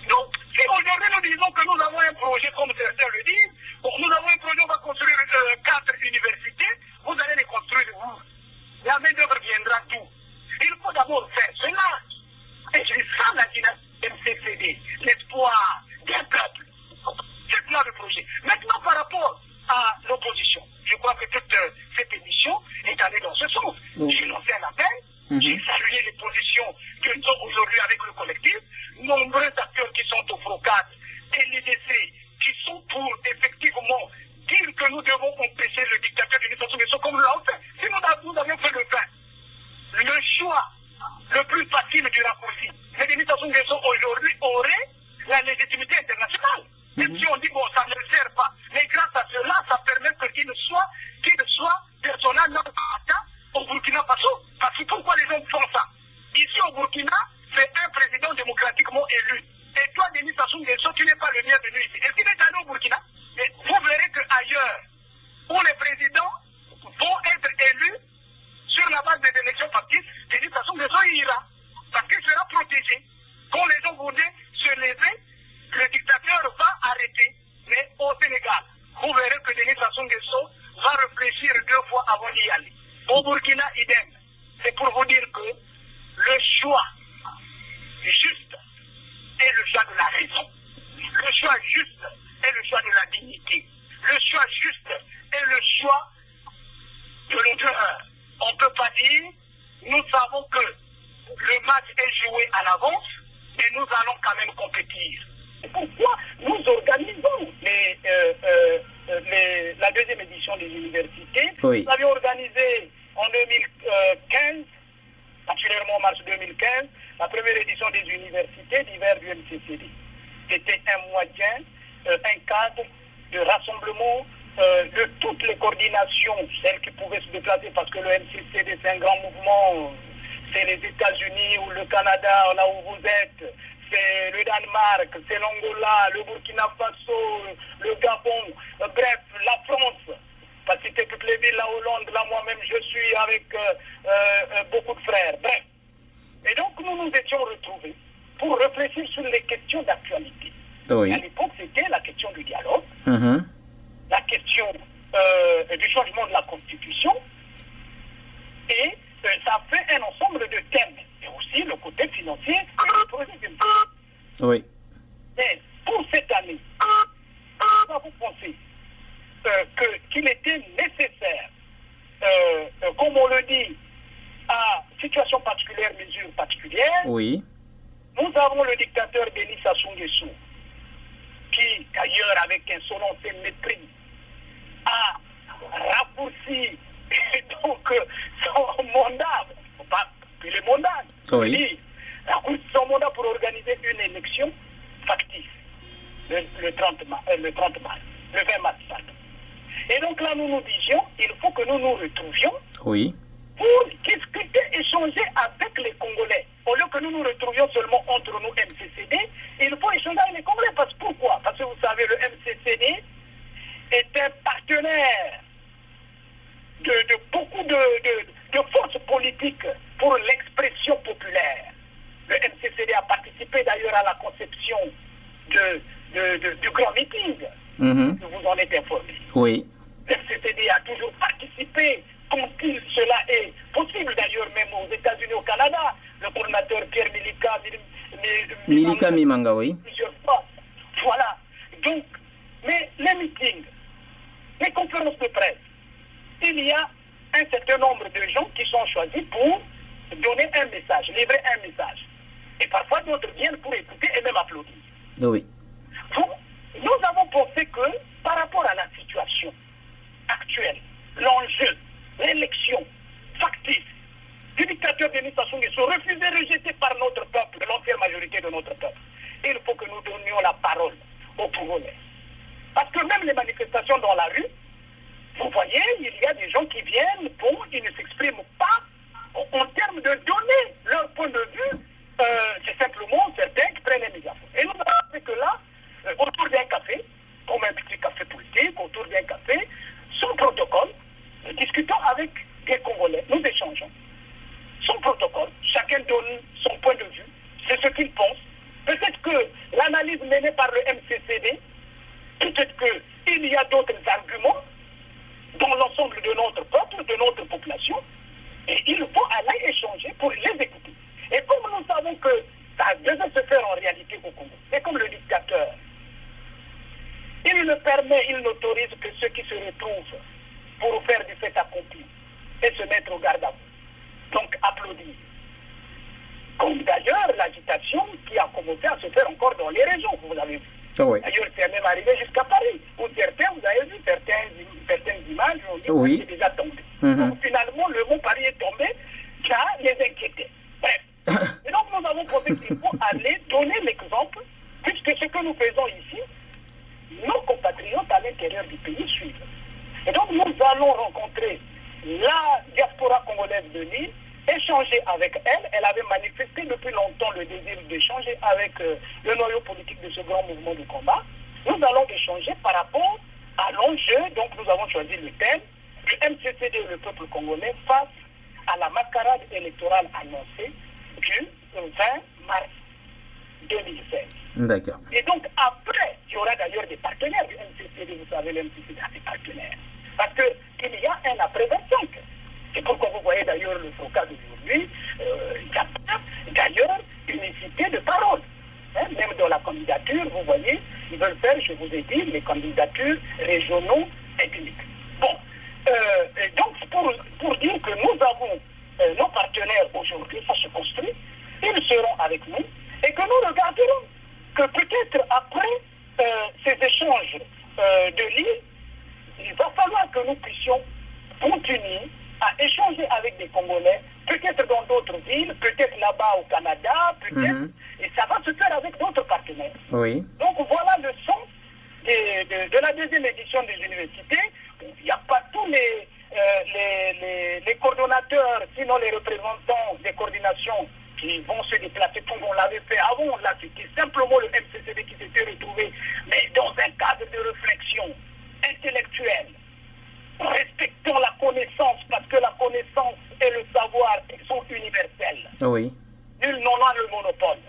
Donc, si aujourd'hui nous disons que nous avons un projet, comme certains le disent, bon, nous avons un projet, on va construire 4 universités, vous allez les construire où? La main-d'œuvre viendra d'où? Il faut d'abord faire cela. Et c'est ça la dynamique MCCD, l'espoir d'un peuple. C'est là le projet. Maintenant, par rapport à l'opposition, je crois que toute cette émission est allée dans ce sens. J'ai lancé un appel, j'ai salué les positions que nous avons aujourd'hui avec le collectif, nombreux acteurs qui sont au FROCAT et l'IDC qui sont pour effectivement dire que nous devons empêcher le dictateur de Sassou Nguesso comme nous l'avons fait. Si nous avions fait le pain, le choix le plus facile du raccourci, mais Denis Sassou Nguesso aujourd'hui aurait la légitimité internationale. Même si on dit, bon, ça ne le sert pas. Mais grâce à cela, ça permet qu'il soit personnel non grata au Burkina Faso. Parce que pourquoi les gens font ça? Ici au Burkina, c'est un président démocratiquement élu. Et toi, Denis Sassou Nguesso, tu n'es pas le bienvenu ici. Est-ce qu'il est allé au Burkina? Et vous verrez qu'ailleurs, où les présidents vont être élus sur la base des élections factices, Denis Sassou Nguesso ira. Parce qu'il sera protégé. Quand les gens voulaient se lever, le dictateur va arrêter. Mais au Sénégal, vous verrez que Denis Sassou Nguesso va réfléchir 2 fois avant d'y aller. Au Burkina, idem. C'est pour vous dire que le choix juste est le choix de la raison. Le choix juste est le choix de la dignité. Le choix juste est le choix de l'auteur. On ne peut pas dire, nous savons que le match est joué à l'avance, mais nous allons quand même compétir. C'est pourquoi nous organisons la 2e édition des universités. Oui. Nous avions organisé en 2015, particulièrement en mars 2015, la première édition des universités d'hiver du MCCD. C'était un moyen, un cadre de rassemblement de toutes les coordinations, celles qui pouvaient se déplacer, parce que le MCCD c'est un grand mouvement, c'est les États-Unis ou le Canada, là où vous êtes, c'est le Danemark, c'est l'Angola, le Burkina Faso, le Gabon, bref, la France, parce que toutes les villes, la Hollande, là moi-même je suis avec beaucoup de frères, bref. Et donc nous nous étions retrouvés pour réfléchir sur les questions d'actualité. Oui. À l'époque, c'était la question du dialogue, la question du changement de la Constitution, et ça fait un ensemble de thèmes, et aussi le côté financier du projet de loi. Oui. Mais pour cette année, vous pensez qu'il était nécessaire, comme on le dit, à situation particulière, mesure particulière. Oui. Nous avons le dictateur Denis Sassou Nguesso, qui, d'ailleurs, avec insolence et mépris, a raccourci donc son mandat, pas que le mandat, oui. raccourci son mandat pour organiser une élection factice le 30 mars, le 20 mars. Et donc là, nous nous disions, il faut que nous nous retrouvions Oui. pour discuter, échanger avec les Congolais. Au lieu que nous nous retrouvions seulement entre nous MCCD, il faut échanger avec les Congolais. Pourquoi? Parce que vous savez, le MCCD est un partenaire de beaucoup de forces politiques pour l'expression populaire. Le MCCD a participé d'ailleurs à la conception du grand meeting. Que vous en êtes informé. Oui. Le MCCD a toujours participé, quand cela est possible d'ailleurs, même aux États-Unis, au Canada. Le coordinateur Pierre Milika Mimanga, oui. Plusieurs fois. Voilà. Donc, mais les meetings, les conférences de presse, il y a un certain nombre de gens qui sont choisis pour donner un message, livrer un message. Et parfois d'autres viennent pour écouter et même applaudir. Oui. Donc, nous avons pensé que par rapport à la situation actuelle, l'enjeu, l'élection factice du dictateur Denis Sassou Nguesso refusé, rejeté par notre peuple, l'entière majorité de notre peuple, il faut que nous donnions la parole aux Congolais. Parce que même les manifestations dans la rue, vous voyez, il y a des gens qui viennent, ils ne s'expriment pas en termes de donner leur point de vue. C'est simplement certains qui prennent les mégaphones. Et nous avons fait que là, autour d'un café, comme un petit café politique, autour d'un café, sans protocole, nous discutons avec des Congolais, nous échangeons. Sans protocole, chacun donne son point de vue, c'est ce qu'il pense. Peut-être que l'analyse menée par le MCCD, peut-être qu'il y a d'autres arguments dans l'ensemble de notre peuple, de notre population, et il faut aller échanger pour les écouter. Et comme nous savons que ça devait se faire en réalité au Congo, et comme le dictateur, il ne permet, il n'autorise que ceux qui se retrouvent pour faire du fait accompli et se mettre au garde à vous. Donc applaudir. Comme d'ailleurs l'agitation qui a commencé à se faire encore dans les régions, vous l'avez vu. Oui. D'ailleurs, c'est même arrivé jusqu'à Paris, où certains, vous avez vu certaines images, on dit oui. que c'est déjà tombé. Donc finalement, le mot Paris est tombé, ça les inquiétait. Bref. Et donc nous avons pensé qu'il faut aller donner l'exemple, puisque ce que nous faisons ici, nos compatriotes à l'intérieur du pays suivent. Et donc nous allons rencontrer la diaspora congolaise de Lille, échanger avec elle. Elle avait manifesté depuis longtemps le désir d'échanger avec le noyau politique de ce grand mouvement de combat. Nous allons échanger par rapport à l'enjeu, donc nous avons choisi le thème, le MCCD et le peuple congolais face à la mascarade électorale annoncée du 20 mars 2016. D'accord. Et donc après, il y aura d'ailleurs des partenaires du MCCD, vous savez, le MCCD a des partenaires. Parce qu'il y a un après 25. C'est pourquoi vous voyez d'ailleurs le FOCA d'aujourd'hui, il y a d'ailleurs une unicité de parole. Même dans la candidature, vous voyez, ils veulent faire, je vous ai dit, les candidatures régionaux ethniques. Bon, et donc pour dire que nous avons nos partenaires aujourd'hui, ça se construit, ils seront avec nous, et que nous regarderons que peut-être après ces échanges de l'île, il va falloir que nous puissions continuer à échanger avec des Congolais, peut-être dans d'autres villes, peut-être là-bas au Canada, peut-être, et ça va se faire avec d'autres partenaires. Oui. Donc voilà le sens de la deuxième édition des universités. Il n'y a pas tous les coordonnateurs, sinon les représentants des coordinations qui vont se déplacer comme on l'avait fait avant. Là, c'était simplement le MCCD qui s'était retrouvé, mais dans un cadre de réflexion intellectuelle, respectons la connaissance, parce que la connaissance et le savoir sont universels. Oui. Nul n'en a le monopole.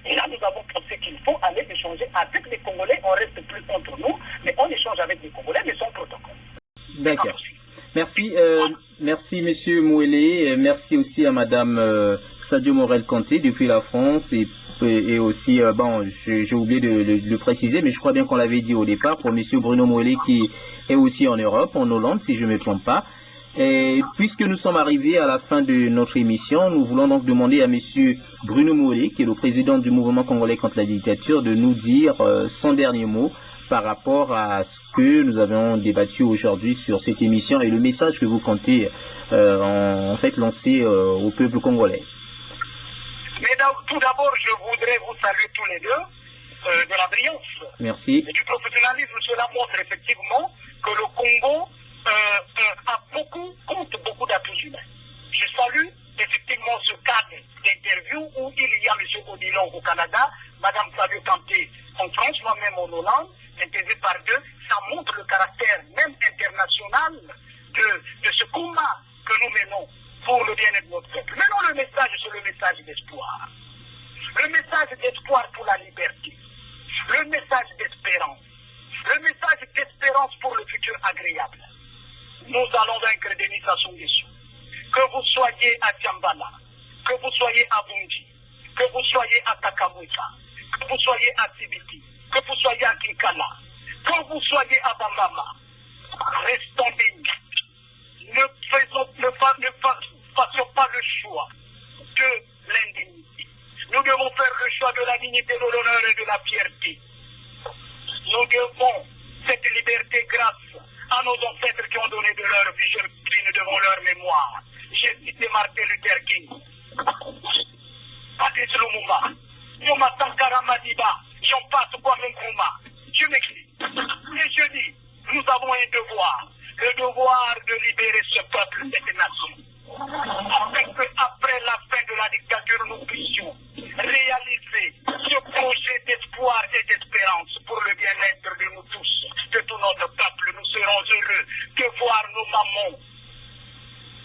Et là, nous avons pensé qu'il faut aller échanger avec les Congolais. On reste plus entre nous, mais on échange avec les Congolais, mais sans protocole. D'accord. Merci, merci Monsieur Mouélé, merci aussi à Madame Sadio Morel-Kanté depuis la France et aussi, bon, j'ai oublié de le préciser, mais je crois bien qu'on l'avait dit au départ, pour Monsieur Bruno Mouélé qui est aussi en Europe, en Hollande, si je ne me trompe pas. Et puisque nous sommes arrivés à la fin de notre émission, nous voulons donc demander à Monsieur Bruno Mouélé, qui est le président du mouvement congolais contre la dictature, de nous dire son dernier mot par rapport à ce que nous avons débattu aujourd'hui sur cette émission et le message que vous comptez en fait lancer au peuple congolais. Mais tout d'abord, je voudrais vous saluer tous les deux de la brillance. Merci. Et du professionnalisme. Cela montre effectivement que le Congo compte beaucoup d'atouts Odilon au Canada, Mme Fabio Kanté en France, moi-même en Hollande, interviewé par deux, ça montre le caractère même international de ce combat que nous menons pour le bien-être de notre peuple. Maintenant, le message, c'est le message d'espoir. Le message d'espoir pour la liberté. Le message d'espérance. Le message d'espérance pour le futur agréable. Nous allons vaincre Denis Sassou Nguesso. Que vous soyez à Tiambala, que vous soyez à Bunji, que vous soyez à Takamouika, que vous soyez à Sibiti, que vous soyez à Kinkala, que vous soyez à Bambama, restons dignes. Ne fassions pas le choix de l'indignité. Nous devons faire le choix de la dignité, de l'honneur et de la fierté. Nous devons cette liberté grâce à nos ancêtres qui ont donné de leur vie, je prie devant leur mémoire. J'ai cité Martin Luther King, Patrice Lumumba, Yoma Sankara Madiba, Jean-Passe Kwame Nkrumah. Je m'écris. Et je dis, nous avons un devoir, le devoir de libérer ce peuple, cette nation. Afin qu'après la fin de la dictature, nous puissions réaliser ce projet d'espoir et d'espérance pour le bien-être de nous tous, de tout notre peuple. Nous serons heureux de voir nos mamans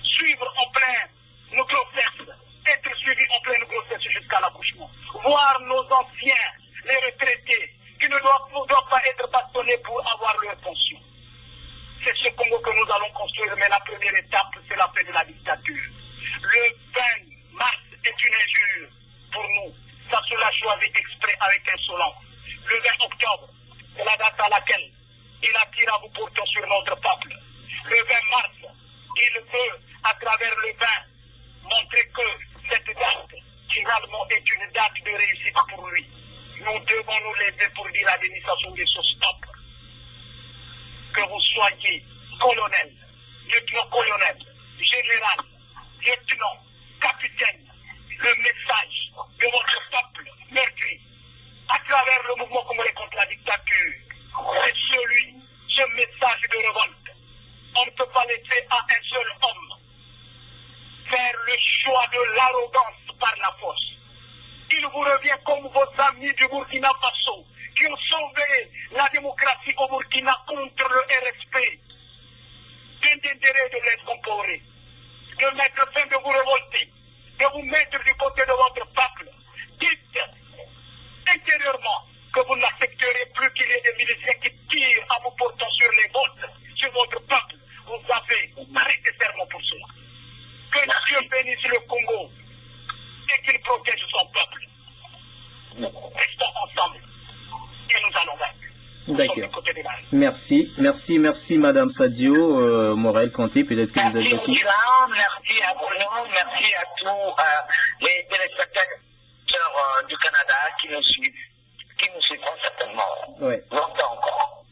suivre en plein nos grossesses, être suivis en pleine grossesse jusqu'à l'accouchement. Voir nos anciens, les retraités, qui ne doivent pas être bastonnés pour avoir leur pension. C'est ce Congo que nous allons construire, mais la première étape, c'est la fin de la dictature. Le 20 mars est une injure pour nous. Ça se l'a choisi exprès avec insolence. Le 20 octobre, c'est la date à laquelle il attire à bout portant sur notre peuple. Le 20 mars, il veut, à travers le 20, montrer que cette date, finalement, est une date de réussite pour lui. Nous devons nous lever pour dire à Denis Sassou Nguesso stop. Que vous soyez colonel, lieutenant-colonel, général, lieutenant, capitaine, le message de votre peuple meurtri à travers le mouvement congolais contre la dictature, c'est ce message de révolte. On ne peut pas laisser à un seul homme faire le choix de l'arrogance par la force. Il vous revient comme vos amis du Burkina Faso qui ont sauvé la démocratie au Burkina contre le RSP, d'intérêt de l'aide comporée, de mettre fin de vous révolter, de vous mettre du côté de votre peuple. Dites intérieurement que vous n'accepterez plus qu'il y ait des miliciens qui tirent à vous portant sur les votes, sur votre peuple. Vous avez arrêté serment pour cela. Que Dieu bénisse le Congo et qu'il protège son peuple. Restons ensemble et nous allons vaincre. D'accord. Merci, Madame Sadio Morel Kanté. Peut-être que vous avez aussi. Merci à Bruno, merci à tous les téléspectateurs du Canada qui nous suivront certainement longtemps encore.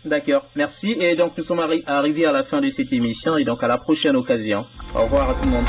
D'accord. Merci. Et donc nous sommes arrivés à la fin de cette émission et donc à la prochaine occasion. Au revoir à tout le monde.